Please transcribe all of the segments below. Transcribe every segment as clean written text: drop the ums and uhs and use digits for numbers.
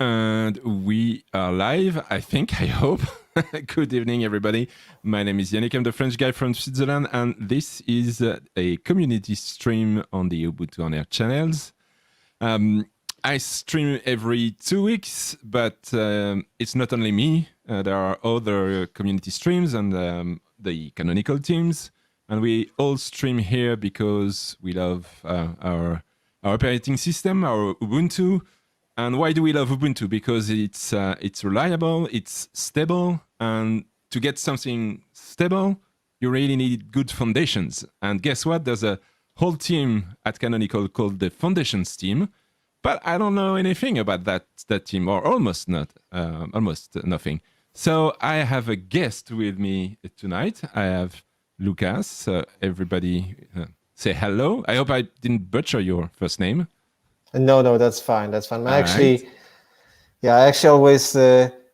And we are live, I think, I hope. Good evening, everybody. My name is Yannick. I'm the French guy from Switzerland, and this is a community stream on the UbuntuOnAir channels. I stream every 2 weeks, but it's not only me. There are other community streams and the canonical teams, and we all stream here because we love our operating system, our Ubuntu. And why do we love Ubuntu? Because it's reliable, it's stable, and to get something stable, you really need good foundations. And guess what? There's a whole team at Canonical called the Foundations team, but I don't know anything about that team, or almost nothing. So I have a guest with me tonight. I have Lukasz. Everybody say hello. I hope I didn't butcher your first name. No, that's fine. That's fine. I actually always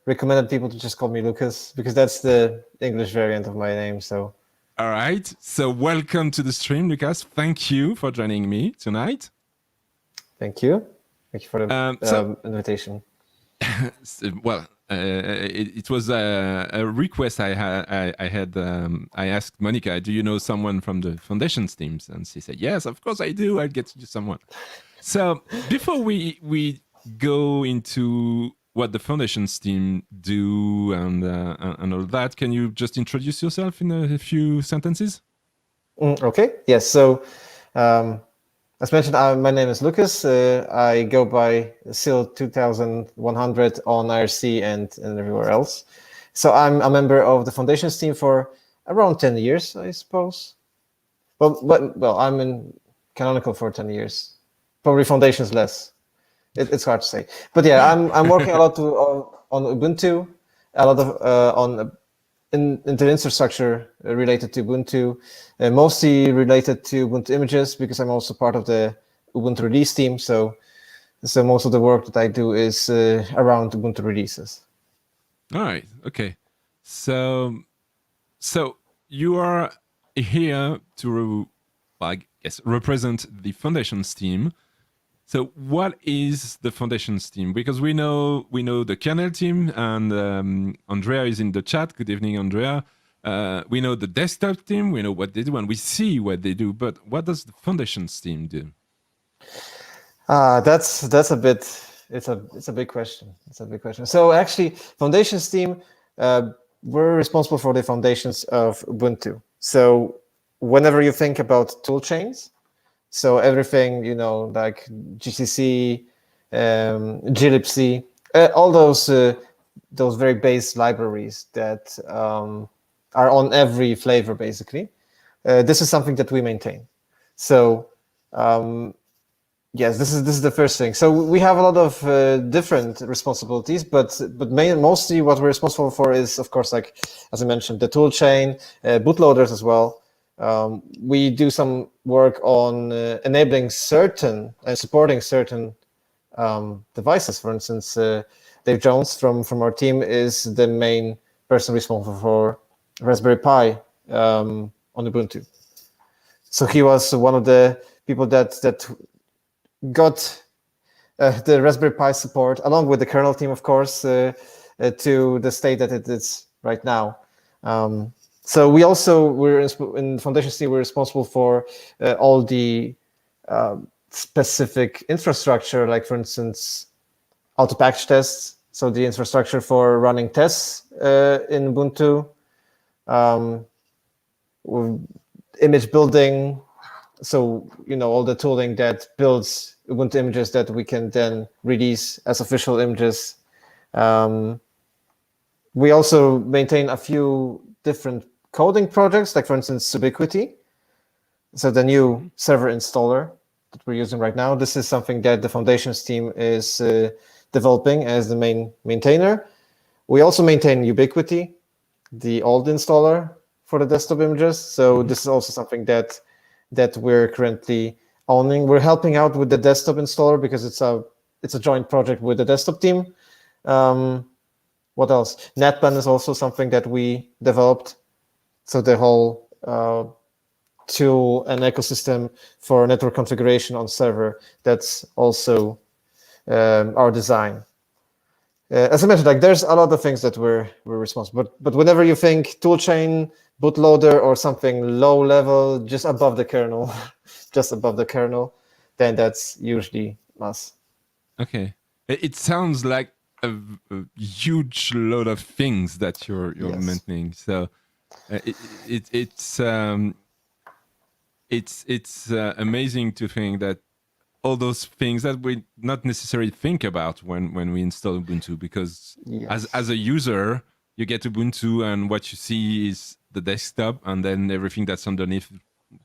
recommended people to just call me Lukasz because that's the English variant of my name. So, all right. So, welcome to the stream, Lukasz. Thank you for joining me tonight. Thank you for the invitation. Well, it was a request I had. I asked Monica, "Do you know someone from the Foundations teams?" And she said, "Yes, of course I do. I'll get you someone." So before we go into what the Foundations team do and all that, can you just introduce yourself in a few sentences? Okay. Yes. So as mentioned, my name is Lukasz. I go by SIL 2100 on IRC and everywhere else. So I'm a member of the Foundations team for around 10 years, I suppose. Well, I'm in Canonical for 10 years. Probably Foundations less. It's hard to say, but yeah, I'm working a lot on Ubuntu, a lot of in the infrastructure related to Ubuntu, mostly related to Ubuntu images because I'm also part of the Ubuntu release team. So most of the work that I do is around Ubuntu releases. All right. Okay. So you are here to, I guess, represent the Foundations team. So what is the Foundations team? Because we know the kernel team, and Andrea is in the chat. Good evening, Andrea. We know the desktop team. We know what they do, and we see what they do. But what does the Foundations team do? That's a bit. It's a big question. It's a big question. So actually, Foundations team, we're responsible for the foundations of Ubuntu. So whenever you think about tool chains. So everything, like GCC, glibc, all those very base libraries that are on every flavor, basically. This is something that we maintain. So yes, this is the first thing. So we have a lot of different responsibilities, but mostly what we're responsible for is, of course, like as I mentioned, the tool chain, bootloaders as well. We do some work on enabling certain and supporting certain devices. For instance, Dave Jones from our team is the main person responsible for Raspberry Pi on Ubuntu. So he was one of the people that got the Raspberry Pi support, along with the kernel team, of course, to the state that it is right now. So we're in Foundations team, we're responsible for all the specific infrastructure, like for instance, auto-package tests. So the infrastructure for running tests in Ubuntu, image building. So, all the tooling that builds Ubuntu images that we can then release as official images. We also maintain a few different coding projects, like for instance, Ubiquity. So the new server installer that we're using right now, this is something that the Foundations team is developing as the main maintainer. We also maintain Ubiquity, the old installer for the desktop images. So this is also something that we're currently owning. We're helping out with the desktop installer because it's a joint project with the desktop team. What else? Netband is also something that we developed. So the whole tool and ecosystem for network configuration on server, that's also our design. as I mentioned, like there's a lot of things that we're responsible. But whenever you think toolchain, bootloader, or something low level, just above the kernel, just above the kernel, then that's usually us. Okay. It sounds like a huge load of things that you're Yes. maintaining. So it's amazing to think that all those things that we not necessarily think about when we install Ubuntu, because Yes. as a user, you get Ubuntu and what you see is the desktop, and then everything that's underneath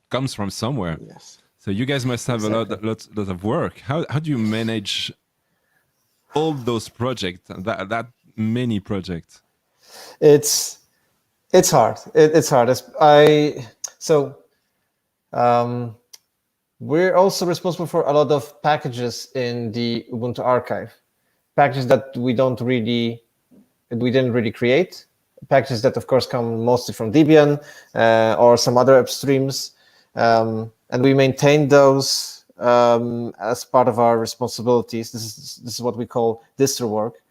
comes from somewhere. Yes. So you guys must have Exactly. a lot of work. How do you manage all those projects, that many projects? It's hard. It's hard. We're also responsible for a lot of packages in the Ubuntu archive, packages that we didn't really create, packages that of course come mostly from Debian or some other upstreams, and we maintain those as part of our responsibilities. This is what we call distro work.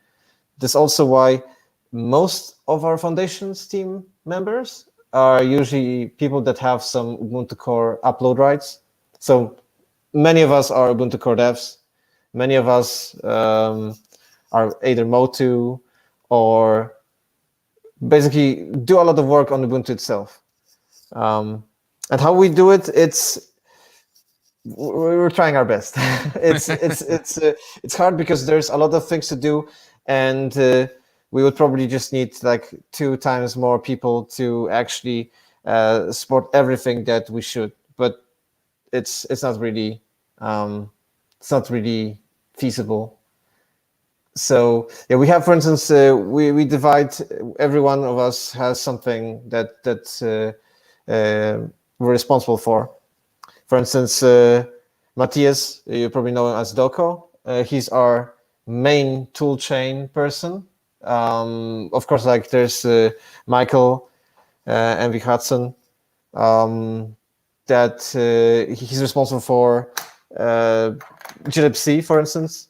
This is also why most of our foundations team members are usually people that have some Ubuntu core upload rights. So many of us are Ubuntu core devs. Many of us are either Motu or basically do a lot of work on Ubuntu itself. And how we do it, we're trying our best. It's hard because there's a lot of things to do, and we would probably just need like 2 times more people to actually support everything that we should. But it's not really feasible. So yeah, we have, for instance, we divide. Every one of us has something that we're responsible for. For instance, Matthias, you probably know him as Doko. He's our main toolchain person. Of course, like there's Michael and Hudson, that he's responsible for glibc, for instance.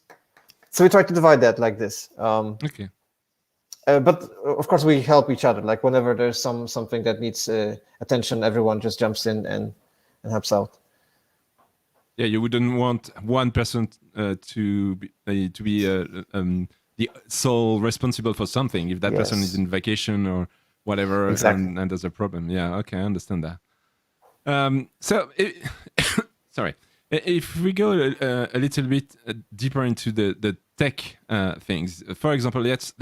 So we try to divide that like this. Okay. But of course, we help each other. Like whenever there's something that needs attention, everyone just jumps in and helps out. Yeah, you wouldn't want one person to be the sole responsible for something if that person is in vacation or whatever. Exactly. And there's a problem. Yeah, okay, I understand that. Sorry. If we go a little bit deeper into the tech things, for example, let's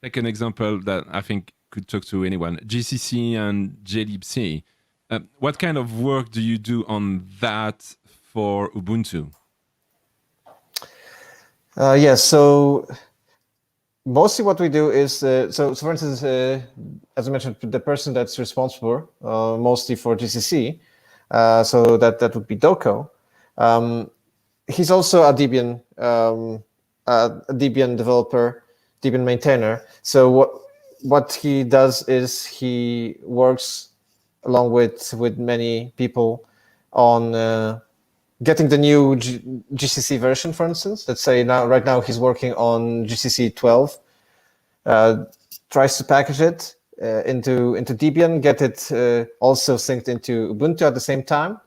take an example that I think could talk to anyone: GCC and glibc. What kind of work do you do on that for Ubuntu? So mostly what we do is, so for instance, as I mentioned, the person that's responsible mostly for GCC, so that would be Doko. He's also a Debian developer, Debian maintainer. So what he does is he works along with many people on getting the new GCC version, for instance. Let's say right now he's working on GCC 12, tries to package it into Debian, get it also synced into Ubuntu at the same time,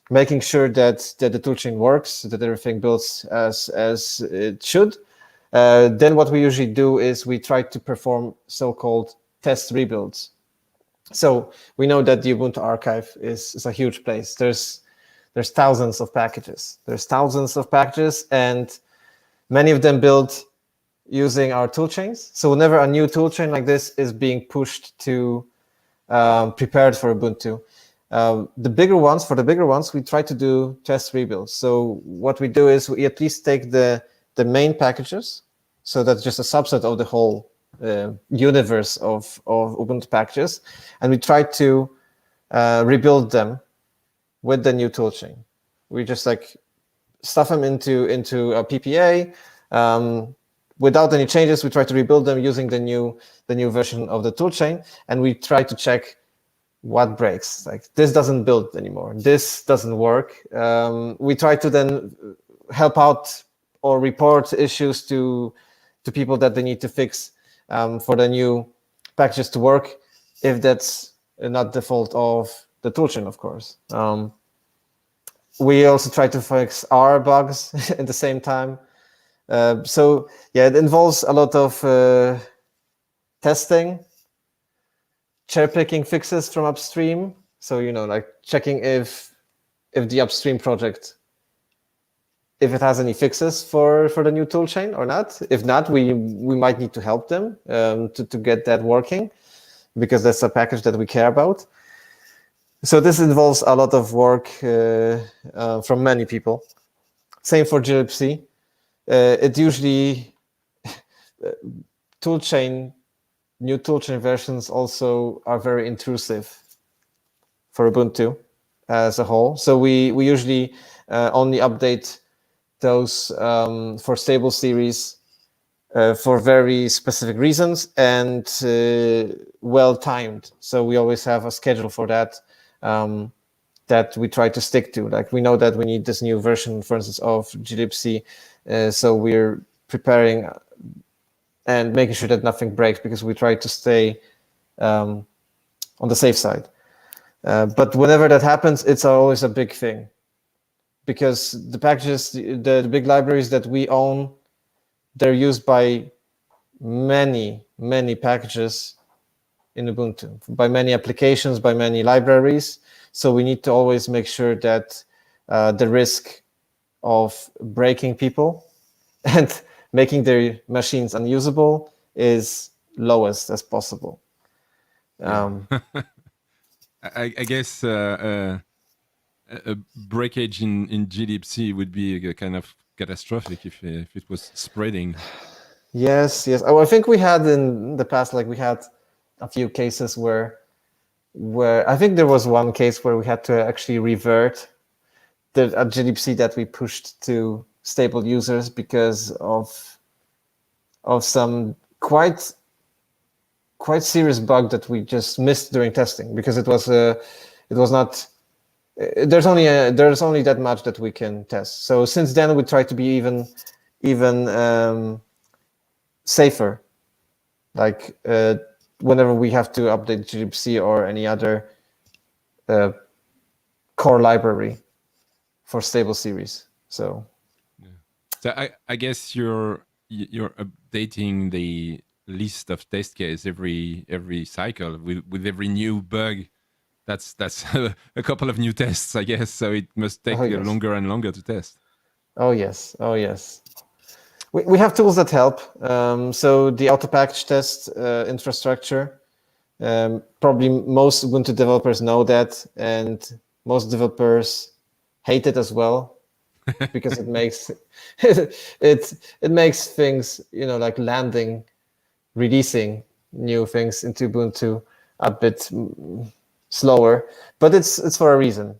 making sure that the toolchain works, that everything builds as it should. Then what we usually do is we try to perform so-called test rebuilds. So we know that the Ubuntu archive is a huge place. There's thousands of packages. And many of them built using our toolchains. So whenever a new toolchain like this is being pushed to prepared for Ubuntu, for the bigger ones, we try to do test rebuilds. So what we do is we at least take the main packages. So that's just a subset of the whole universe of Ubuntu packages, and we try to rebuild them with the new toolchain. We just like stuff them into a PPA. Without any changes, we try to rebuild them using the new version of the toolchain, and we try to check what breaks. Like this doesn't build anymore. This doesn't work. We try to then help out or report issues to to people that they need to fix for the new packages to work, if that's not the fault of the toolchain, of course. We also try to fix our bugs at the same time. So yeah, it involves a lot of testing, cherry-picking fixes from upstream. So, like checking if the upstream project, if it has any fixes for the new toolchain or not. If not, we might need to help them to get that working, because that's a package that we care about. So this involves a lot of work from many people. Same for glibc. It usually new toolchain versions also are very intrusive for Ubuntu as a whole. So we usually only update those for stable series for very specific reasons and well timed. So we always have a schedule for that that we try to stick to. Like, we know that we need this new version, for instance, of glibc, so we're preparing and making sure that nothing breaks, because we try to stay on the safe side. But whenever that happens, it's always a big thing, because the packages, the big libraries that we own, they're used by many packages in Ubuntu, by many applications, by many libraries. So we need to always make sure that the risk of breaking people and making their machines unusable is lowest as possible. I guess a breakage in glibc would be a kind of catastrophic if it was spreading. Yes. Oh, I think we had in the past, like, we had a few cases where I think there was one case where we had to actually revert a glibc that we pushed to stable users because of some quite serious bug that we just missed during testing, because it was not. There's only that much that we can test. So since then, we try to be even safer. Like whenever we have to update glibc or any other core library for stable series. So I guess you're updating the list of test case every cycle with every new bug. That's a couple of new tests, I guess. So it must take longer and longer to test. Oh yes. We have tools that help. So the auto package test infrastructure, probably most Ubuntu developers know that, and most developers hate it as well, because it makes it makes things, like releasing new things into Ubuntu a bit slower, but it's for a reason.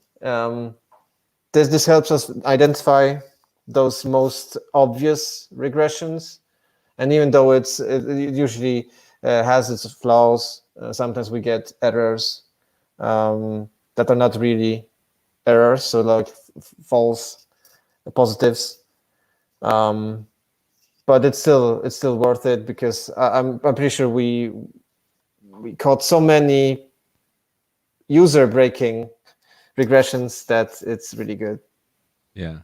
This helps us identify those most obvious regressions, and even though it usually has its flaws, sometimes we get errors that are not really errors, so like false positives. But it's still worth it, because I'm pretty sure we caught so many user breaking regressions that it's really good. Yeah.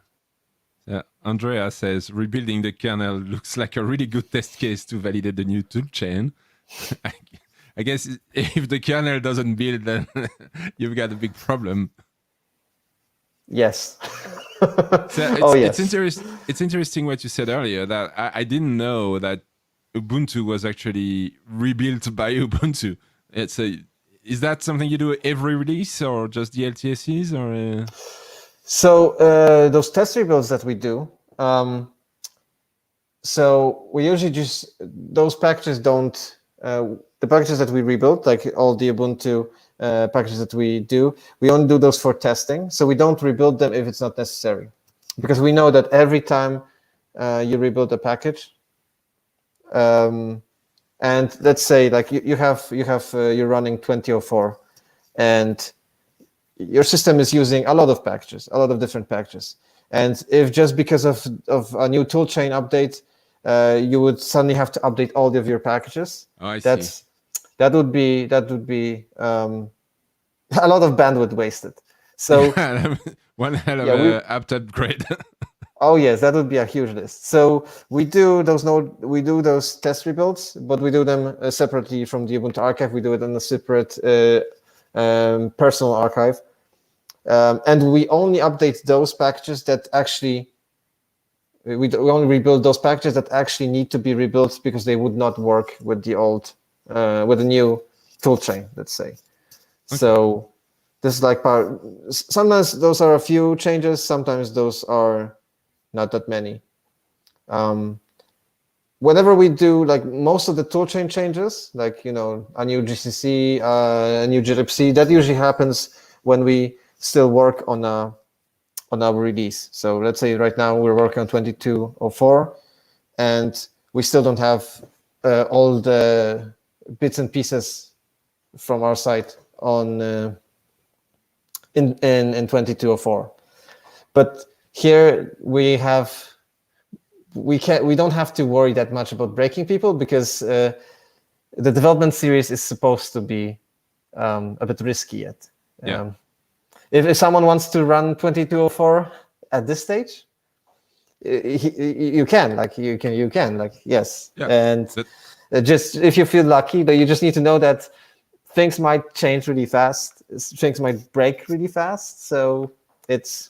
Andrea says rebuilding the kernel looks like a really good test case to validate the new toolchain. I guess if the kernel doesn't build, then you've got a big problem. Yes. Yes. It's interesting what you said earlier, that I didn't know that Ubuntu was actually rebuilt by Ubuntu. Is that something you do every release, or just the LTSEs, or? So those test rebuilds that we do, so we usually just, those packages don't, the packages that we rebuild, like all the Ubuntu packages that we do, we only do those for testing. So we don't rebuild them if it's not necessary, because we know that every time you rebuild a package, and let's say like you're running 2004, and your system is using a lot of packages, a lot of different packages. And if just because of a new toolchain update, you would suddenly have to update all of your packages. Oh, I see. That would be a lot of bandwidth wasted. So one hell of yeah, a apt upgrade. oh yes, that would be a huge list. So we do those test rebuilds, but we do them separately from the Ubuntu archive. We do it in a separate personal archive, and we only update those packages that actually we only rebuild those packages that actually need to be rebuilt because they would not work with the old with the new toolchain. Let's say. Okay. So this is like part. Sometimes those are a few changes. Sometimes those are not that many. Whenever we do like most of the toolchain changes, like a new GCC, a new glibc, that usually happens when we still work on our release. So let's say right now we're working on 22.04, and we still don't have all the bits and pieces from our site on in 22.04, but here we don't have to worry that much about breaking people because the development series is supposed to be a bit risky yet. Yeah. If someone wants to run 22.04 at this stage, you can yes. Yeah. And just if you feel lucky, but you just need to know that things might change really fast. Things might break really fast. So it's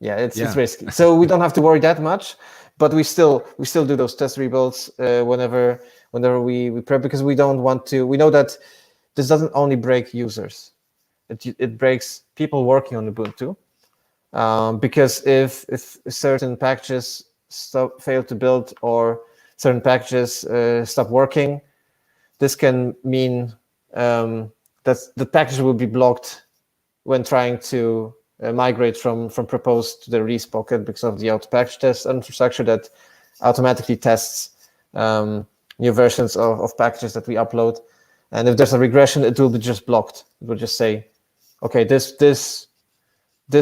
risky. So we don't have to worry that much, but we still do those test rebuilds whenever we prep, because we don't want to. We know that this doesn't only break users; it breaks people working on Ubuntu. Because if certain packages fail to build or certain packages stop working, this can mean that the package will be blocked when trying to migrate from proposed to the release pocket because of the auto-package test infrastructure that automatically tests new versions of packages that we upload. And if there's a regression, it will be just blocked. It will just say, okay, this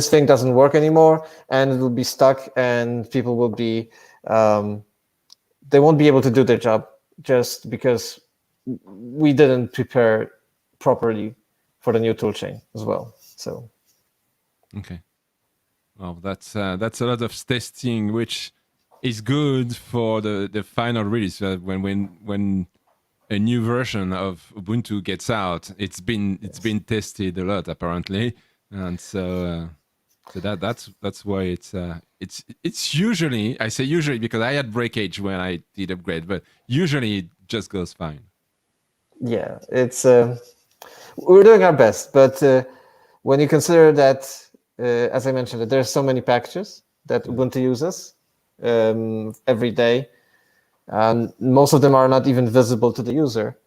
thing doesn't work anymore, and it will be stuck, and people will be, they won't be able to do their job just because we didn't prepare properly for the new toolchain as well. So. Okay. Well, that's a lot of testing, which is good for the final release. When a new version of Ubuntu gets out, it's been tested a lot apparently, and so that's why it's usually, I say usually because I had breakage when I did upgrade, but usually it just goes fine. Yeah, it's we're doing our best, but when you consider that. As I mentioned, that there's so many packages that Ubuntu uses every day, and most of them are not even visible to the user.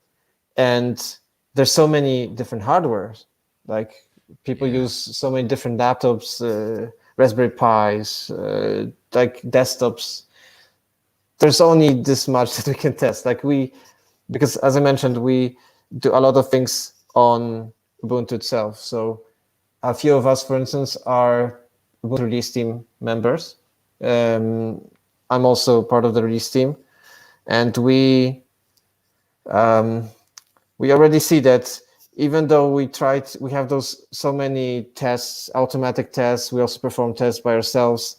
And there's so many different hardwares. Like people use so many different laptops, Raspberry Pis, like desktops. There's only this much that we can test. Because as I mentioned, we do a lot of things on Ubuntu itself. So a few of us, for instance, are Ubuntu release team members. I'm also part of the release team, and we already see that even though we have so many tests, automatic tests. We also perform tests by ourselves.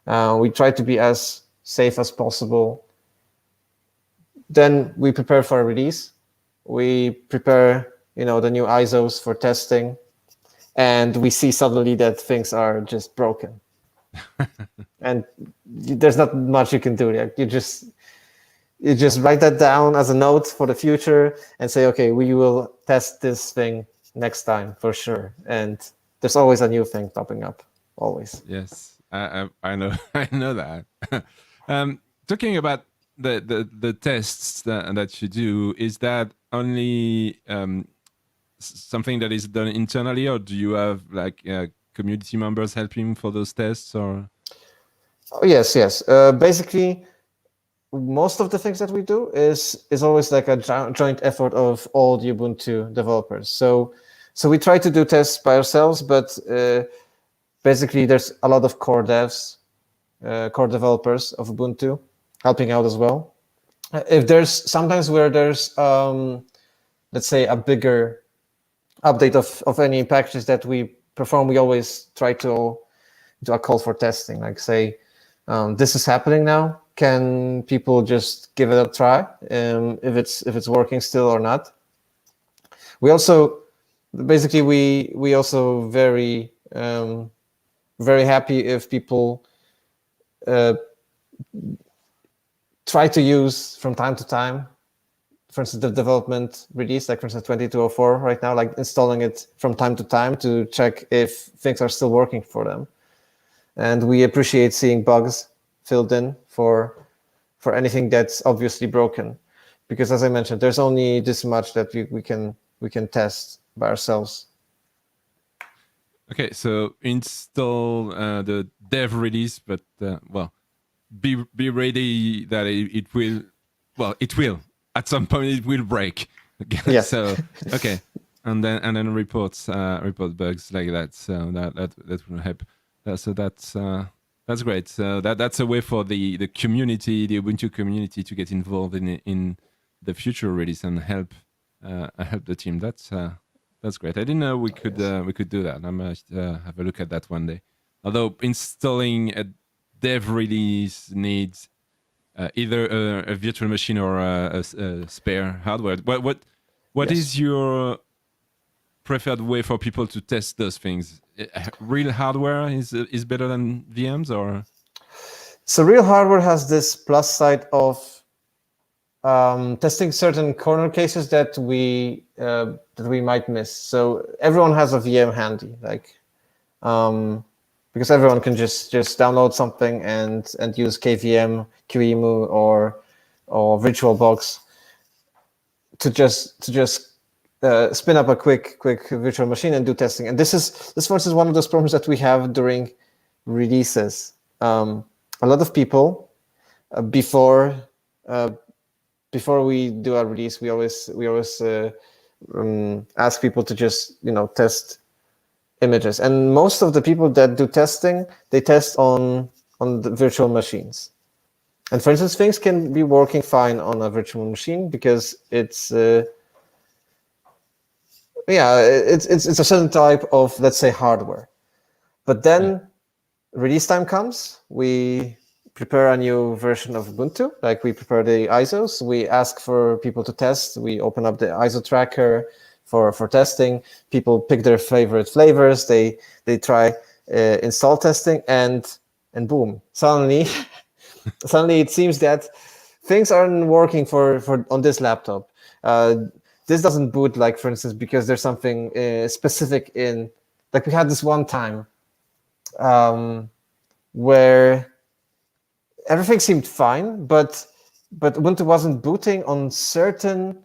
We try to be as safe as possible. Then we prepare for a release. We prepare, the new ISOs for testing. And we see suddenly that things are just broken, and there's not much you can do. You just write that down as a note for the future and say, okay, we will test this thing next time for sure. And there's always a new thing popping up, always. Yes, I know I know that. Talking about the tests that you do, is that only something that is done internally, or do you have community members helping for those tests? Or oh, yes. Basically, most of the things that we do is always like a joint effort of all the Ubuntu developers. So we try to do tests by ourselves, but basically there's a lot of core devs core developers of Ubuntu, helping out as well. If there's sometimes where there's, let's say, a bigger update of any packages that we perform, we always try to do a call for testing, like say, this is happening now. Can people just give it a try, if it's working still or not? We also basically we also very happy if people try to use from time to time, for instance, the development release, like for instance 2204 right now, like installing it from time to time to check if things are still working for them. And we appreciate seeing bugs filled in for anything that's obviously broken, because as I mentioned, there's only this much that we can test by ourselves. Okay, so install the dev release, but well, be ready that it will. Well, it will at some point. It will break. Yeah. So okay, and then report bugs like that. So that will help. So that's great. So that's a way for the community, the Ubuntu community, to get involved in the future release and help the team. That's great. I didn't know we could do that. I must have a look at that one day. Although installing a dev release needs either a virtual machine or a spare hardware. What Yes. is your preferred way for people to test those things? Real hardware is better than VMs, or? So real hardware has this plus side of testing certain corner cases that we might miss. So everyone has a VM handy, like because everyone can just download something and use KVM, QEMU, or VirtualBox to just spin up a quick virtual machine and do testing. And this for instance, one of those problems that we have during releases. A lot of people before we do our release, we always ask people to just test images. And most of the people that do testing, they test on the virtual machines. And for instance, things can be working fine on a virtual machine because it's a certain type of, let's say, hardware. But then release time comes, we prepare a new version of Ubuntu, like we prepare the ISOs, we ask for people to test, we open up the ISO tracker for testing, people pick their favorite flavors, they try install testing, and boom, suddenly it seems that things aren't working for on this laptop. This doesn't boot, like for instance, because there's something specific in, like we had this one time where everything seemed fine, but Ubuntu wasn't booting on certain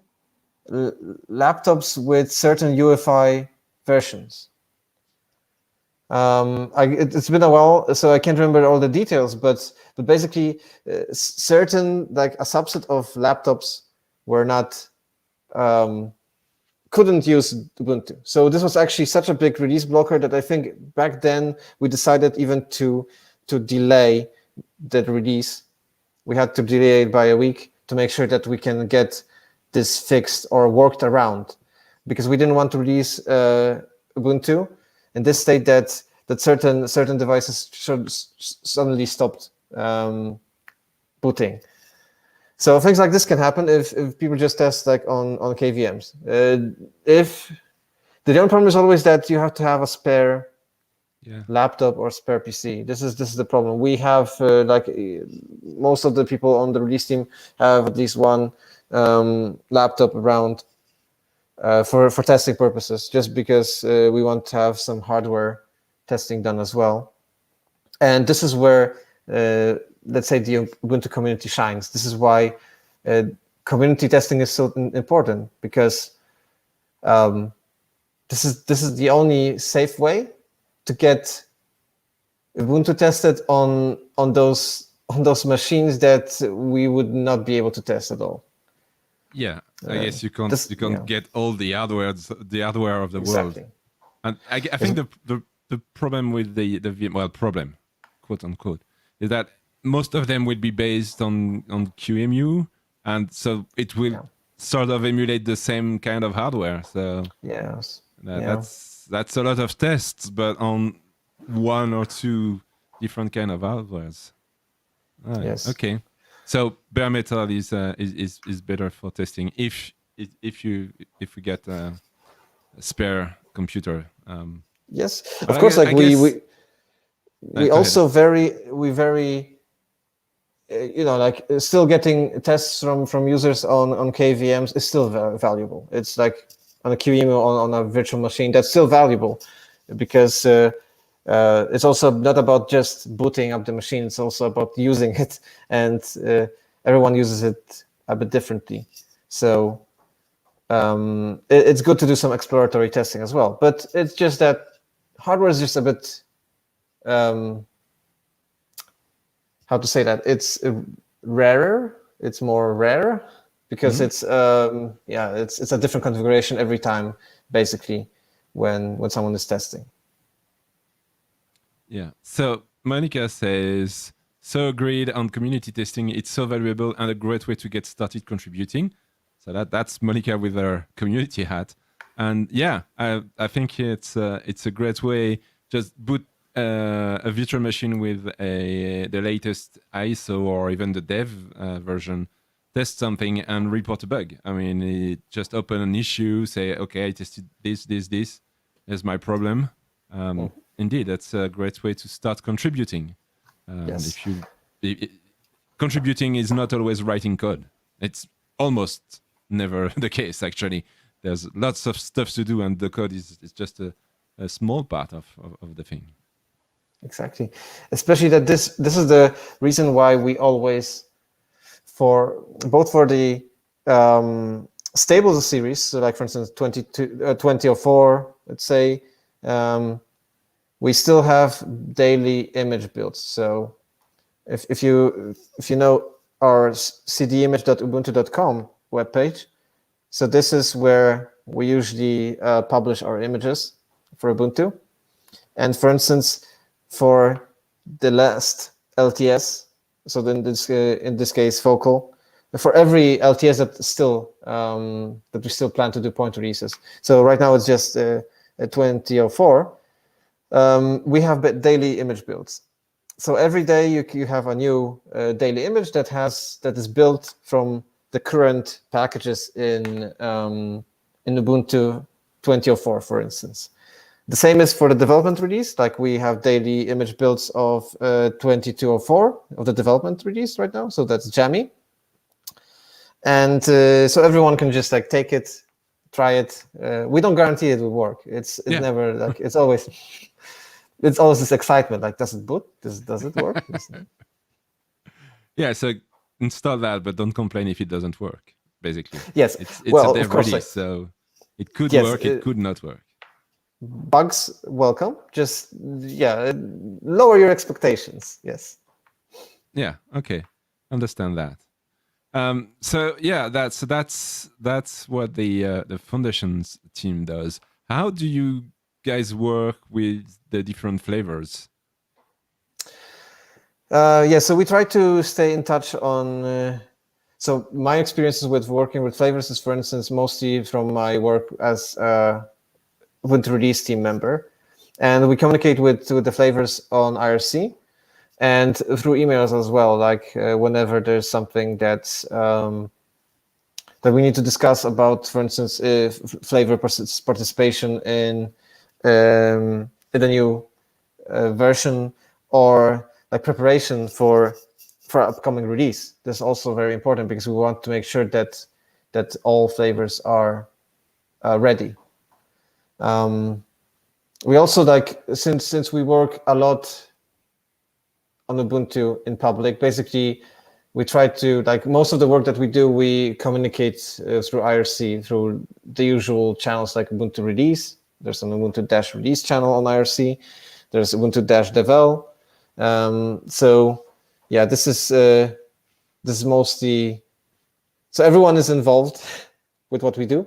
laptops with certain UEFI versions. It's been a while, so I can't remember all the details, but basically certain, like a subset of laptops were not couldn't use Ubuntu. So this was actually such a big release blocker that I think back then we decided even to delay the release. We had to delay it by a week to make sure that we can get this fixed or worked around, because we didn't want to release Ubuntu in this state that certain devices suddenly stopped booting. So things like this can happen if people just test like on KVMs. If the only problem is always that you have to have a spare laptop or spare PC. This is the problem. We have like most of the people on the release team have at least one laptop around for testing purposes, just because we want to have some hardware testing done as well. And this is where let's say the Ubuntu community shines. This is why community testing is so important, because this is the only safe way to get Ubuntu tested on those machines that we would not be able to test at all. Yeah, I guess you can't get all the hardware of the Exactly. world. And I think the problem with the VM, well, problem, quote unquote, is that most of them will be based on QEMU, and so it will sort of emulate the same kind of hardware. So yes, that's a lot of tests, but on one or two different kind of hardwares. Yes. Okay. So bare metal is better for testing if we get a spare computer. Yes, but of course. I guess, we also very like still getting tests from users on KVMs is still valuable. It's like on a QEMU on a virtual machine, that's still valuable because it's also not about just booting up the machine. It's also about using it, and everyone uses it a bit differently. So it's good to do some exploratory testing as well. But it's just that hardware is just a bit, how to say that? It's rarer. It's more rare because it's a different configuration every time, basically, when someone is testing. Yeah. So Monica says, so agreed on community testing. It's so valuable and a great way to get started contributing. So that's Monica with her community hat. And yeah, I think it's a great way. Just boot a virtual machine with the latest ISO or even the dev version, test something and report a bug. I mean, just open an issue, say, okay, I tested this. There's my problem. Indeed, that's a great way to start contributing. Yes. Contributing is not always writing code. It's almost never the case, actually. There's lots of stuff to do, and the code is just a small part of the thing. Exactly. Especially that this is the reason why we always, for the stable series, so like for instance 2004, let's say, we still have daily image builds. So if you know our cdimage.ubuntu.com webpage, so this is where we usually publish our images for Ubuntu. And for instance, for the last LTS, so then in this case focal, for every LTS that we still plan to do point releases. So right now it's just 2004. We have daily image builds. So every day you have a new daily image that is built from the current packages in Ubuntu 2004, for instance. The same is for the development release. Like we have daily image builds of 2204 of the development release right now. So that's Jammy. And so everyone can just like take it, try it. We don't guarantee it will work. It's never like, it's always this excitement. Like, does it boot? Does it work? Yeah. So install that, but don't complain if it doesn't work. Basically, yes. It's a dev release, so it could work. It could not work. Bugs welcome. Just lower your expectations. Yes. Yeah. Okay. Understand that. So yeah, that's what the foundations team does. How do you guys work with the different flavors? So we try to stay in touch on. So my experiences with working with flavors is, for instance, mostly from my work as Ubuntu release team member, and we communicate with the flavors on IRC and through emails as well. Like whenever there's something that we need to discuss about, for instance, flavor participation in the new version, or like preparation for upcoming release. That's also very important because we want to make sure that all flavors are ready. We also, like, since we work a lot on Ubuntu in public, basically we try to, like, most of the work that we do, we communicate through IRC, through the usual channels like Ubuntu Release. There's an Ubuntu-release channel on IRC. There's Ubuntu-devel. So yeah, this is mostly, so everyone is involved with what we do.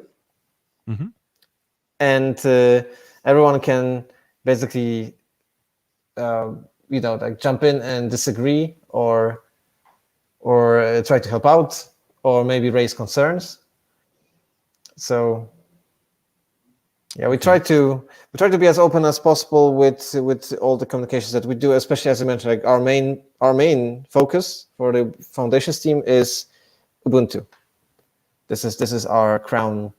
Mm-hmm. And everyone can basically like jump in and disagree or try to help out or maybe raise concerns. So yeah, we try to be as open as possible with all the communications that we do, especially as I mentioned, like our main focus for the foundations team is Ubuntu. This is our crown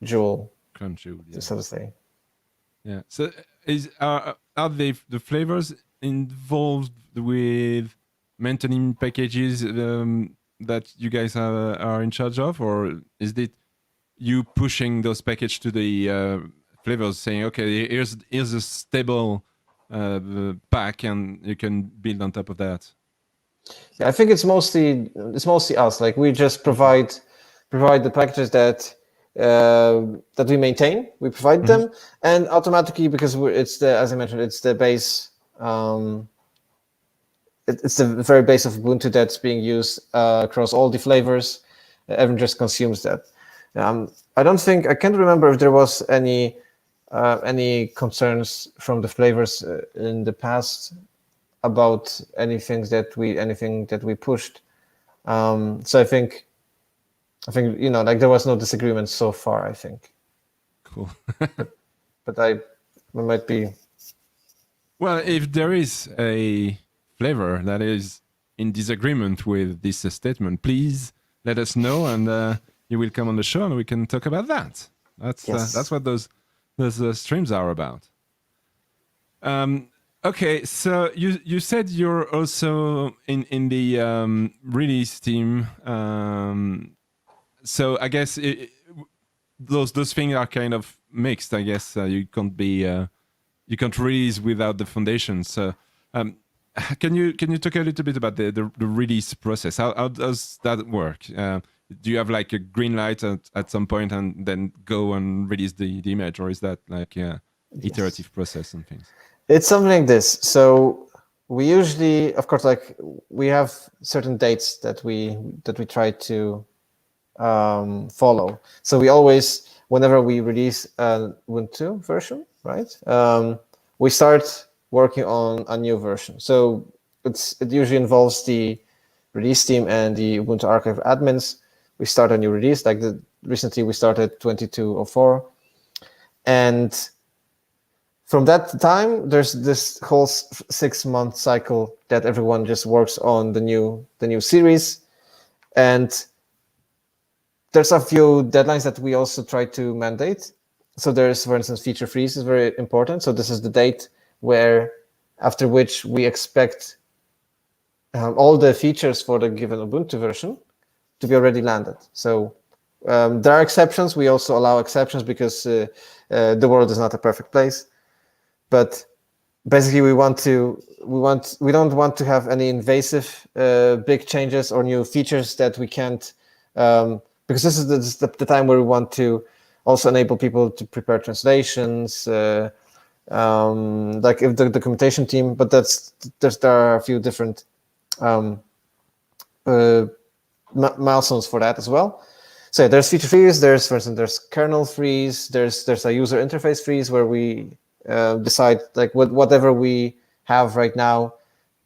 jewel, yeah. so to say. Yeah. So are the flavors involved with maintaining packages that you guys are in charge of, or is it you pushing those packages to the flavors, saying, okay, here's a stable pack, and you can build on top of that? Yeah, I think it's mostly us. Like we just provide the packages that we maintain. We provide them, and automatically, because as I mentioned, it's the base. It's the very base of Ubuntu that's being used across all the flavors. Everyone just consumes that. I can't remember if there was any concerns from the flavors in the past about anything that we pushed. So I think like there was no disagreement so far, I think. Cool. but I might be. Well, if there is a flavor that is in disagreement with this statement, please let us know, and you will come on the show and we can talk about that. That's what those streams are about. Okay, so you said you're also in the release team. So I guess those things are kind of mixed. I guess you can't release without the foundation. So can you talk a little bit about the release process? How does that work? Do you have like a green light at some point and then go and release the image, or is that like iterative process and things? It's something like this. So we usually, of course, like we have certain dates that we try to follow. So we always, whenever we release a Ubuntu version, right, we start working on a new version. So it usually involves the release team and the Ubuntu archive admins. We start a new release. Like recently, we started 22.04, and from that time, there's this whole 6-month cycle that everyone just works on the new series, and there's a few deadlines that we also try to mandate. So there's, for instance, feature freeze is very important. So this is the date after which we expect all the features for the given Ubuntu version to be already landed. So there are exceptions. We also allow exceptions because the world is not a perfect place. But basically, we don't want to have any invasive big changes or new features that we can't, because this is the time where we want to also enable people to prepare translations, like if the documentation team. But there are a few different milestones for that as well. So there's feature freeze. For instance, there's kernel freeze. There's a user interface freeze where we decide like whatever we have right now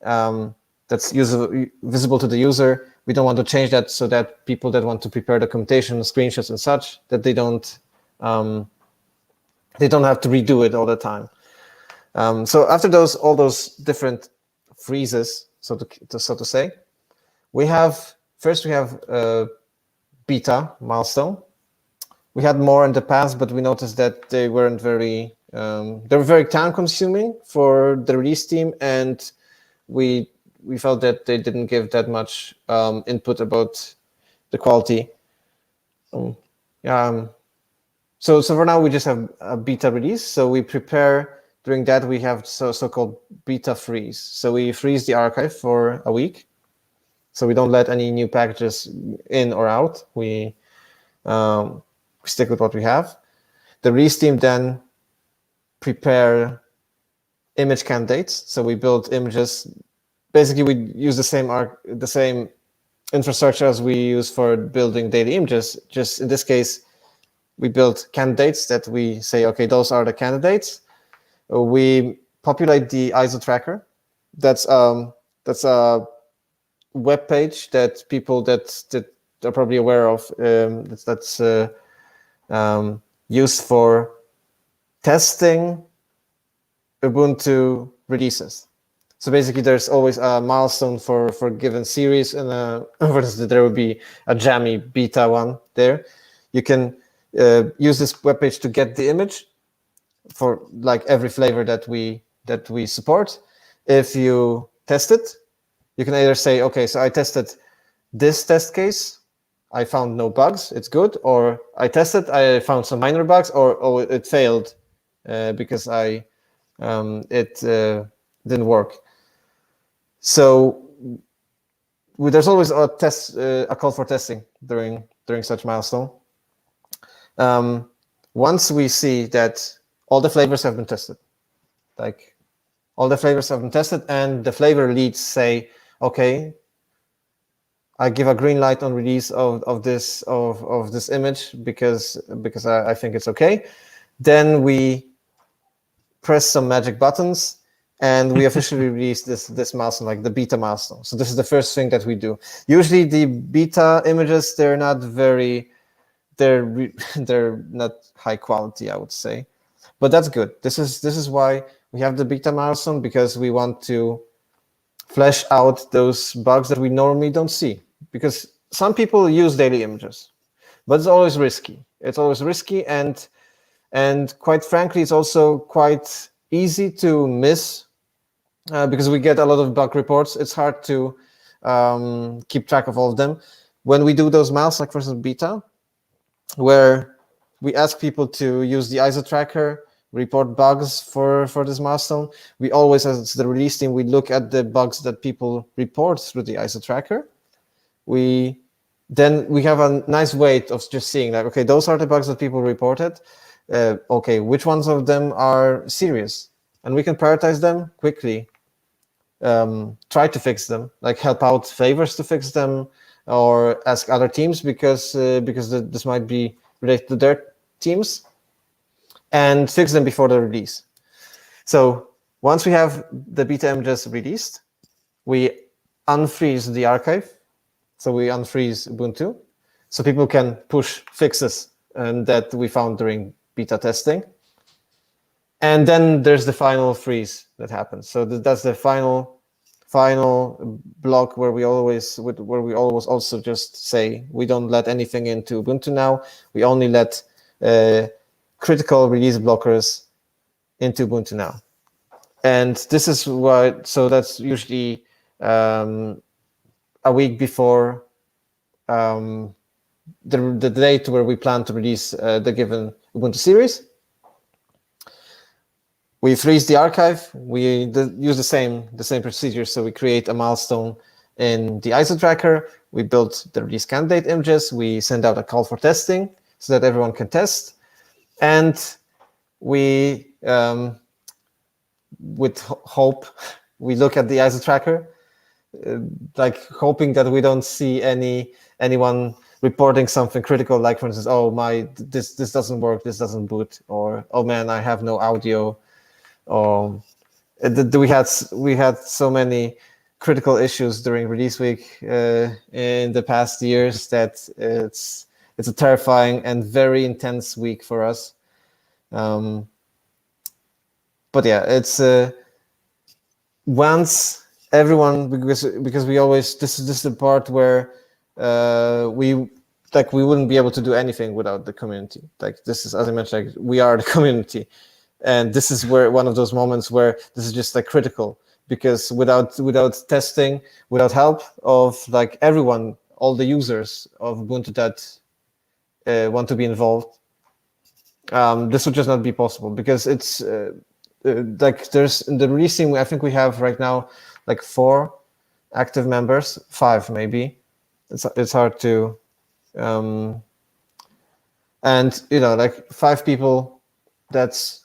that's visible to the user. We don't want to change that so that people that want to prepare documentation, screenshots, and such, that they don't have to redo it all the time. So after all those different freezes, so to say, we have a beta milestone. We had more in the past, but we noticed that they weren't very they were very time consuming for the release team, and we felt that they didn't give that much input about the quality. So for now we just have a beta release. So we prepare. During that we have so-called beta freeze. So we freeze the archive for a week. So we don't let any new packages in or out. We stick with what we have. The release team then prepare image candidates. So we build images. Basically, we use the same infrastructure as we use for building daily images. Just in this case, we build candidates that we say, okay, those are the candidates. We populate the ISO tracker. that's a web page that people that are probably aware of. That's used for testing Ubuntu releases. So basically, there's always a milestone for given series, and for instance, there will be a jammy beta one there. You can use this webpage to get the image for like every flavor that we support. If you test it, you can either say, okay, so I tested this test case, I found no bugs, it's good, or I tested, I found some minor bugs, or oh, it failed because it didn't work. So there's always a call for testing during such milestone. Once we see that all the flavors have been tested, like all the flavors have been tested, and the flavor leads say, okay, I give a green light on release of this image because I think it's okay. Then we press some magic buttons, and we officially release this milestone, like the beta milestone. So this is the first thing that we do. Usually the beta images, they're not high quality, I would say, but that's good. This is why we have the beta milestone, because we want to flesh out those bugs that we normally don't see. Because some people use daily images, but it's always risky. It's always risky, and quite frankly, it's also quite easy to miss because we get a lot of bug reports. It's hard to keep track of all of them. When we do those milestones, like for instance beta, where we ask people to use the ISO tracker, report bugs for this milestone, we always, as the release team, we look at the bugs that people report through the ISO tracker. Then we have a nice way of just seeing like, okay, those are the bugs that people reported. Okay, which ones of them are serious? And we can prioritize them quickly, try to fix them, like help out flavors to fix them, or ask other teams because this might be related to their teams, and fix them before the release. So once we have the beta images released, we unfreeze the archive. So we unfreeze Ubuntu, so people can push fixes that we found during beta testing. And then there's the final freeze that happens. So that's the final block where we always also just say we don't let anything into Ubuntu now. We only let critical release blockers into Ubuntu now. And this is why. So that's usually a week before the date where we plan to release the given Ubuntu series. We freeze the archive. We use the same procedure. So we create a milestone in the ISO tracker. We build the release candidate images. We send out a call for testing so that everyone can test. And we, with hope, we look at the ISO tracker, like hoping that we don't see anyone reporting something critical, like for instance, oh this doesn't work, this doesn't boot, or oh man, I have no audio. We had so many critical issues during release week in the past years that it's a terrifying and very intense week for us. But yeah, it's once everyone, because we always, this is the part where we wouldn't be able to do anything without the community. Like this is, as I mentioned, like we are the community. And this is where one of those moments where this is just like critical, because without testing, without help of like everyone, all the users of Ubuntu that want to be involved, this would just not be possible, because it's like there's in the release team, I think we have right now like 4 active members, 5 maybe. It's hard to, and like 5 people, that's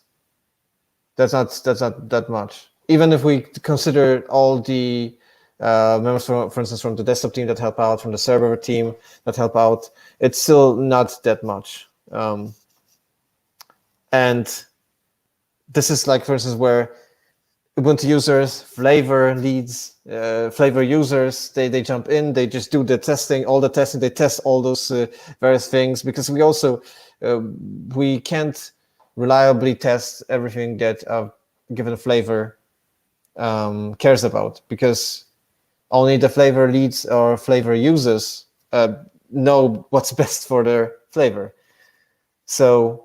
not that much. Even if we consider all the members, for instance, from the desktop team that help out, from the server team that help out, it's still not that much. And this is like, for instance, where Ubuntu users, flavor leads, flavor users, they jump in, they just do the testing, all the testing, they test all those various things, because we also, we can't reliably test everything that a given flavor cares about, because only the flavor leads or flavor users know what's best for their flavor. So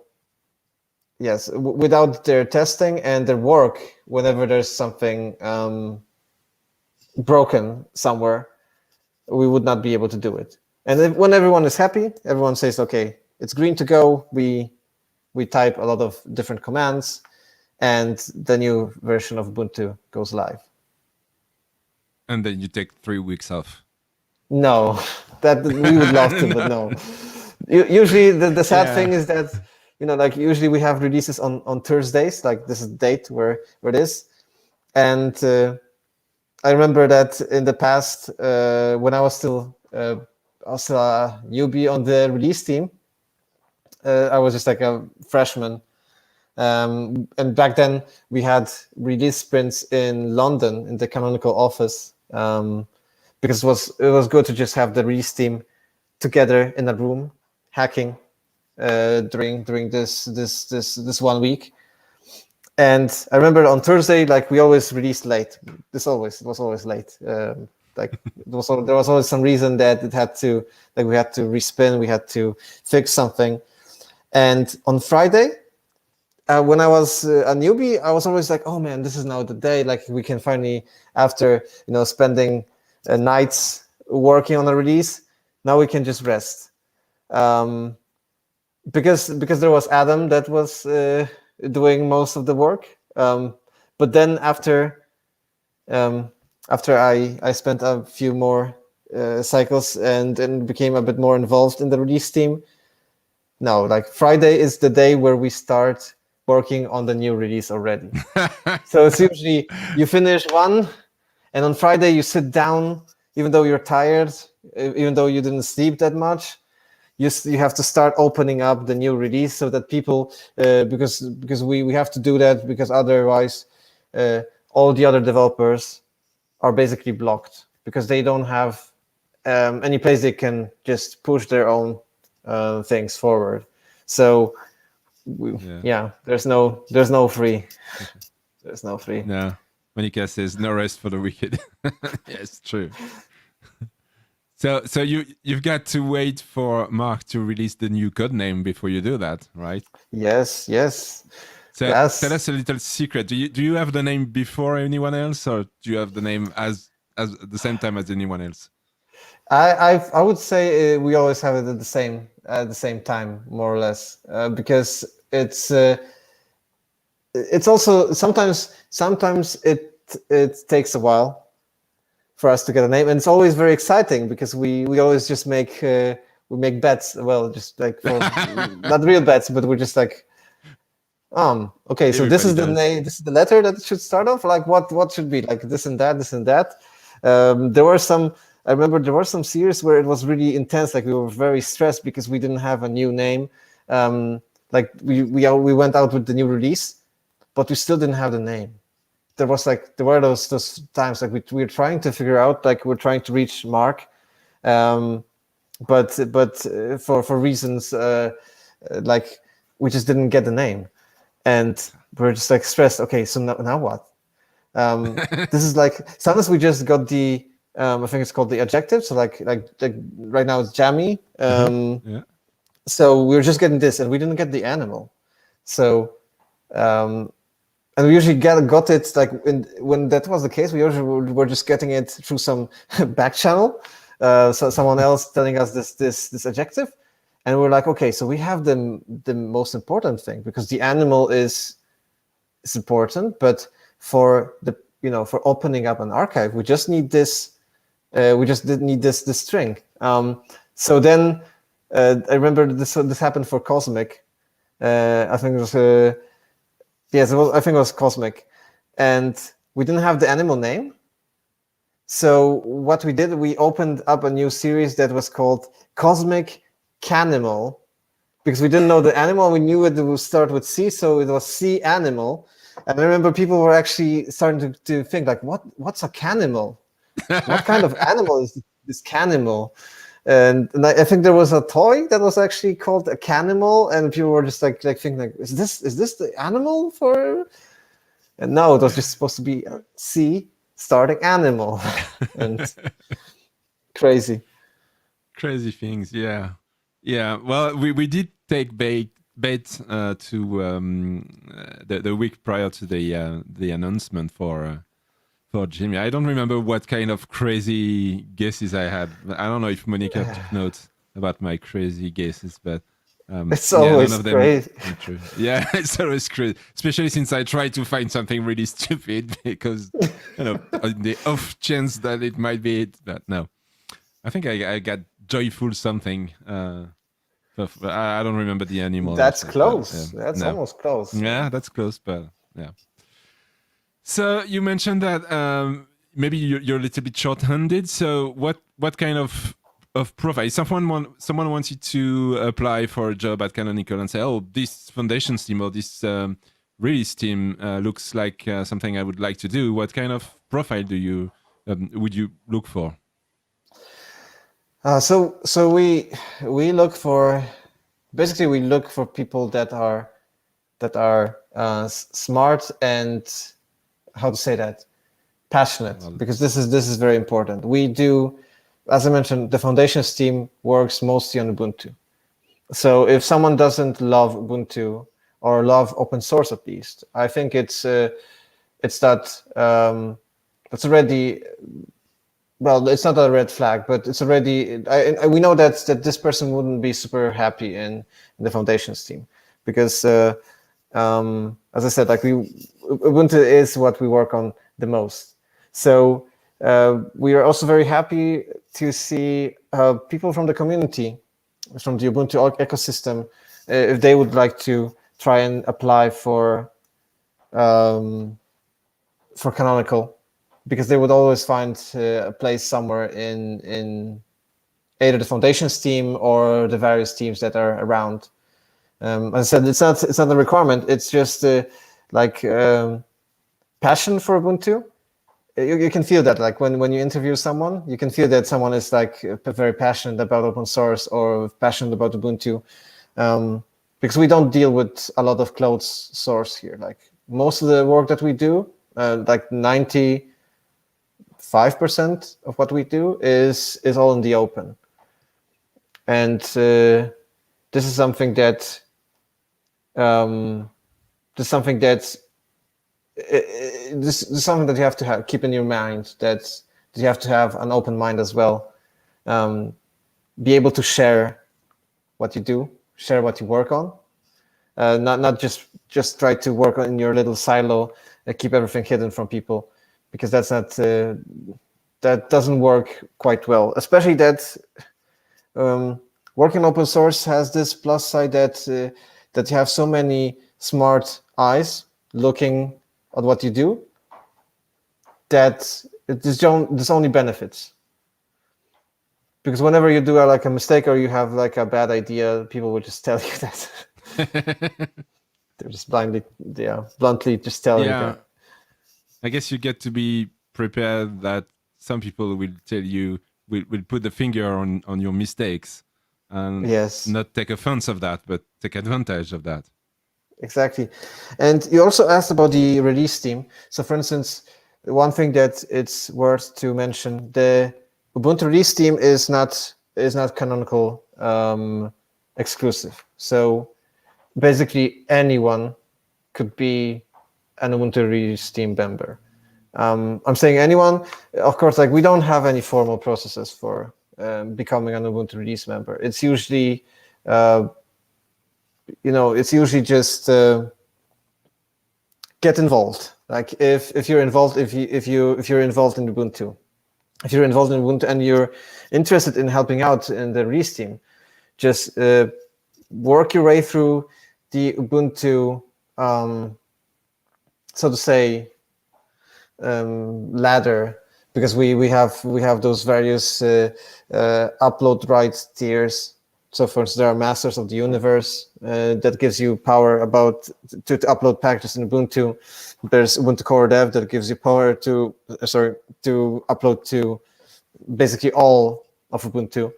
yes, without their testing and their work, whenever there's something broken somewhere, we would not be able to do it. And when everyone is happy, everyone says, okay, it's green to go. We type a lot of different commands, and the new version of Ubuntu goes live. And then you take 3 weeks off. No, that we would love to, but no. Usually the sad thing is that, like usually we have releases on Thursdays, like this is the date where it is. And I remember that in the past, when I was still a newbie on the release team, I was just like a freshman. And back then we had release sprints in London in the canonical office, because it was good to just have the release team together in a room hacking during this 1 week. And I remember on Thursday, like we always released late. It was always late. Like there was always some reason that we had to respin, we had to fix something. And on Friday, when I was a newbie, I was always like, oh man, this is now the day. Like we can finally, after spending nights working on a release, now we can just rest. Because there was Adam that was doing most of the work. But then after I spent a few more cycles and became a bit more involved in the release team, no, like Friday is the day where we start working on the new release already. So it's usually you finish one, and on Friday you sit down, even though you're tired, even though you didn't sleep that much. You have to start opening up the new release so that people, because we have to do that, because otherwise all the other developers are basically blocked, because they don't have any place they can just push their own things forward. So there's no free. There's no free. No, Monica says no rest for the wicked. Yes, true. So you've got to wait for Mark to release the new code name before you do that, right? Yes. So tell us a little secret. Do you have the name before anyone else, or do you have the name as at the same time as anyone else? I would say we always have it at the same time, more or less, because it's also sometimes it takes a while for us to get a name, and it's always very exciting because we always just make bets. Well, just like not real bets, but we're just like, okay, so this is the name, this is the letter that it should start off. Like what should be like this and that. I remember there were some series where it was really intense. Like we were very stressed because we didn't have a new name. Like we went out with the new release, but we still didn't have the name. There were those times like we were trying to figure out, like we're trying to reach Mark, but for reasons like we just didn't get the name, and we're just like stressed. Okay, so now what? This is like sometimes we just got the I think it's called the adjective. So like right now it's jammy. So we were just getting this, and we didn't get the animal. So. And we usually got it like when that was the case. We usually were just getting it through some back channel, so someone else telling us this adjective, and we're like, okay, so we have the most important thing, because the animal is important, but for for opening up an archive, we just need this. We just didn't need this string. So then I remember this happened for Cosmic. I think it was. Yes, I think it was Cosmic, and we didn't have the animal name. So what we did, we opened up a new series that was called Cosmic Canimal, because we didn't know the animal. We knew it would start with C, so it was C animal. And I remember people were actually starting to think like, what's a canimal? What kind of animal is this canimal? And I think there was a toy that was actually called a canimal, and people were just like thinking like, is this the animal for? And no, it was just supposed to be a C starting animal. And crazy things. Yeah. Well, we did take bait to the week prior to the announcement for Jimmy. I don't remember what kind of crazy guesses I had. I don't know if Monica took notes about my crazy guesses, but it's always none of them crazy. true. Yeah, it's always crazy, especially since I try to find something really stupid because on the off chance that it might be it. But no, I think I got joyful something. I don't remember the animal. That's also, close. But, That's almost close. Yeah, that's close, but yeah. So you mentioned that maybe you're a little bit short-handed. So what kind of profile? Someone wants you to apply for a job at Canonical and say, oh, this foundations team or this release team looks like something I would like to do. What kind of profile do you would you look for? So we look for people that are smart and how to say that, passionate, because this is very important. We do, as I mentioned, the foundations team works mostly on Ubuntu. So if someone doesn't love Ubuntu or love open source at least, I think it's already, well, it's not a red flag, but it's already, we know that this person wouldn't be super happy in the foundations team, because as I said, like Ubuntu is what we work on the most. So we are also very happy to see people from the community, from the Ubuntu ecosystem, if they would like to try and apply for Canonical, because they would always find a place somewhere in either the foundations team or the various teams that are around. As I said, it's not a requirement. It's just passion for Ubuntu. You can feel that, like when you interview someone, you can feel that someone is like very passionate about open source or passionate about Ubuntu, because we don't deal with a lot of closed source here. Like most of the work that we do, like 95% of what we do is all in the open, and this is something that this is something that you have to keep in your mind, that you have to have an open mind as well. Be able to share what you do, share what you work on, not just try to work in your little silo and keep everything hidden from people, because that's not that doesn't work quite well. Especially that working open source has this plus side that you have so many smart eyes looking at what you do, that there's only benefits. Because whenever you do like a mistake or you have like a bad idea, people will just tell you that. They're just bluntly just telling you that. I guess you get to be prepared that some people will tell you, will put the finger on your mistakes, and not take offense of that, but take advantage of that. Exactly. And you also asked about the release team. So for instance, one thing that it's worth to mention, the Ubuntu release team is not Canonical exclusive. So basically anyone could be an Ubuntu release team member. I'm saying anyone, of course, like we don't have any formal processes for becoming an Ubuntu release member. It's usually it's usually just get involved. Like if you're involved, if you're involved in Ubuntu, and you're interested in helping out in the release team, just work your way through the Ubuntu, so to say, ladder, because we have those various upload rights tiers. So, for instance, there are masters of the universe that gives you power to upload packages in Ubuntu. There's Ubuntu Core Dev that gives you power to upload to basically all of Ubuntu.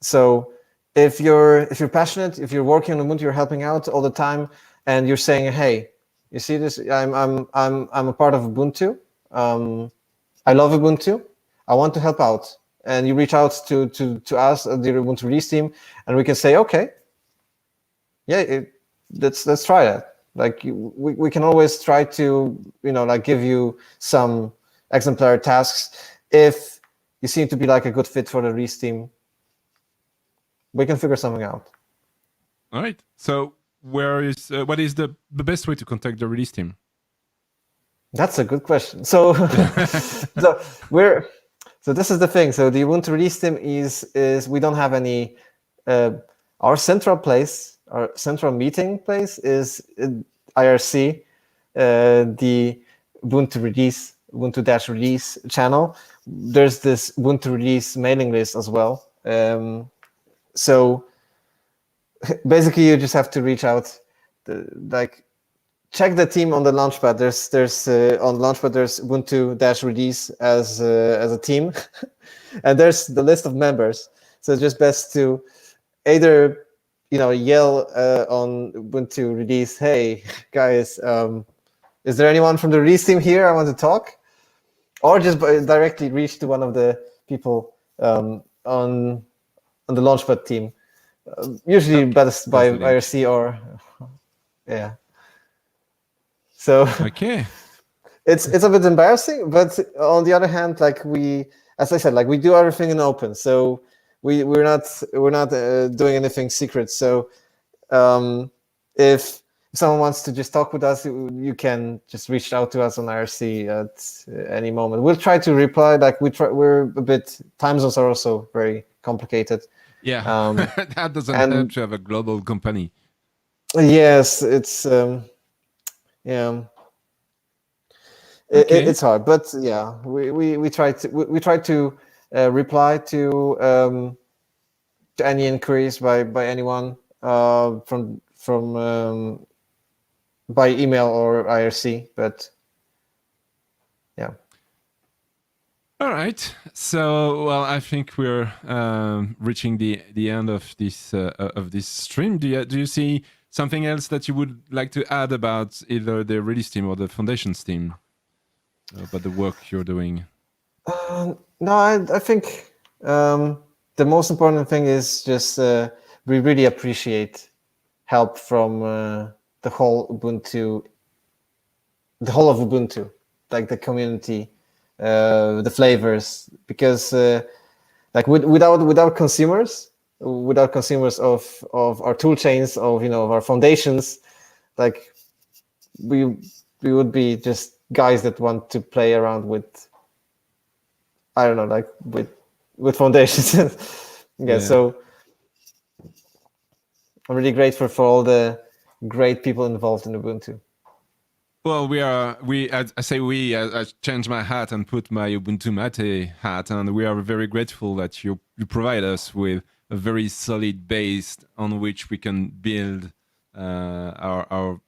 So, if you're passionate, if you're working on Ubuntu, you're helping out all the time, and you're saying, "Hey, you see this? I'm a part of Ubuntu. I love Ubuntu. I want to help out." And you reach out to us at the Ubuntu release team, and we can say, okay, yeah, let's try that. Like we can always try to give you some exemplary tasks. If you seem to be like a good fit for the release team, we can figure something out. All right. So what is the best way to contact the release team? That's a good question. So So this is the thing. So the Ubuntu release team is we don't have any. Our central meeting place is IRC, the Ubuntu-release channel. There's this Ubuntu release mailing list as well. So basically, you just have to reach out, check the team on the Launchpad. There's on Launchpad there's Ubuntu-release as a team, and there's the list of members. So it's just best to either yell on Ubuntu release, "Hey guys, is there anyone from the release team here? I want to talk," or just directly reach to one of the people on the Launchpad team. Usually best by IRC or yeah. So okay, it's a bit embarrassing, but on the other hand, as I said, we do everything in open. So we're not doing anything secret. So if someone wants to just talk with us, you can just reach out to us on IRC at any moment. We'll try to reply. We're a bit. Time zones are also very complicated. Yeah, that doesn't help to have a global company. Yes, it's. Yeah, it's hard, but yeah, we try to reply to any inquiries by anyone from by email or IRC, but yeah. All right, so well, I think we're reaching the end of this stream. Do you see something else that you would like to add about either the release team or the foundations team, about the work you're doing? No, I think the most important thing is just we really appreciate help from the whole of Ubuntu, like the community, the flavors, because without consumers of our tool chains, of our foundations, we would be just guys that want to play around with, I don't know, with foundations. yeah, so I'm really grateful for all the great people involved in Ubuntu. Well, I changed my hat and put my Ubuntu Mate hat, and we are very grateful that you provide us with a very solid base on which we can build our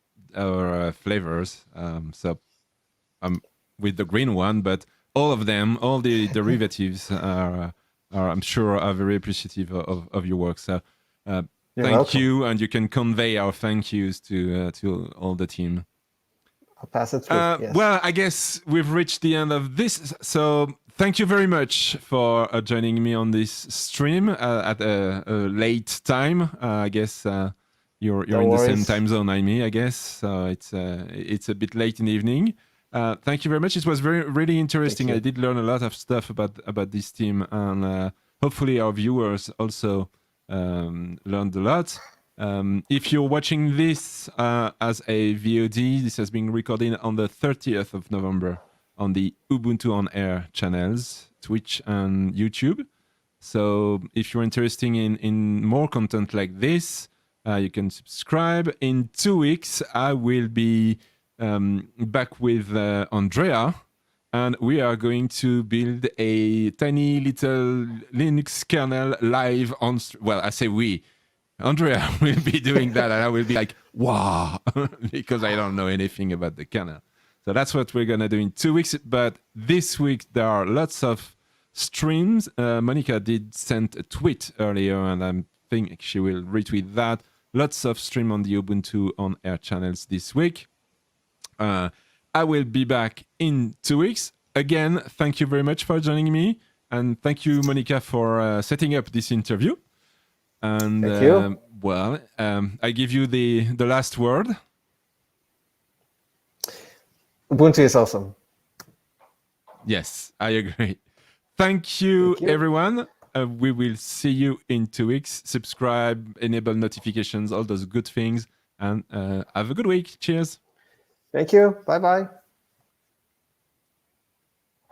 flavors. So I'm with the green one, but all of them, all the derivatives are I'm sure are very appreciative of your work. So thank you, and you can convey our thank yous to all the team. I'll pass it through. Yes. Well, I guess we've reached the end of this. So thank you very much for joining me on this stream at a late time. I guess you're in the same time zone as me, I guess. So it's a bit late in the evening. Thank you very much. It was really interesting. I did learn a lot of stuff about this team, and hopefully our viewers also learned a lot. If you're watching this as a VOD, this has been recorded on the 30th of November on the Ubuntu on Air channels, Twitch and YouTube. So if you're interested in more content like this, you can subscribe. In 2 weeks, I will be back with Andrea, and we are going to build a tiny little Linux kernel live on. Well, I say we. Andrea will be doing that, and I will be like, wow, because I don't know anything about the kernel. So that's what we're going to do in 2 weeks. But this week, there are lots of streams. Monica did send a tweet earlier, and I think she will retweet that. Lots of stream on the Ubuntu on air channels this week. I will be back in 2 weeks. Again, thank you very much for joining me. And thank you, Monica, for setting up this interview. And Thank you. Well, I give you the last word. Ubuntu is awesome. Yes, I agree. Thank you. Everyone. We will see you in 2 weeks. Subscribe, enable notifications, all those good things. And have a good week. Cheers. Thank you. Bye-bye.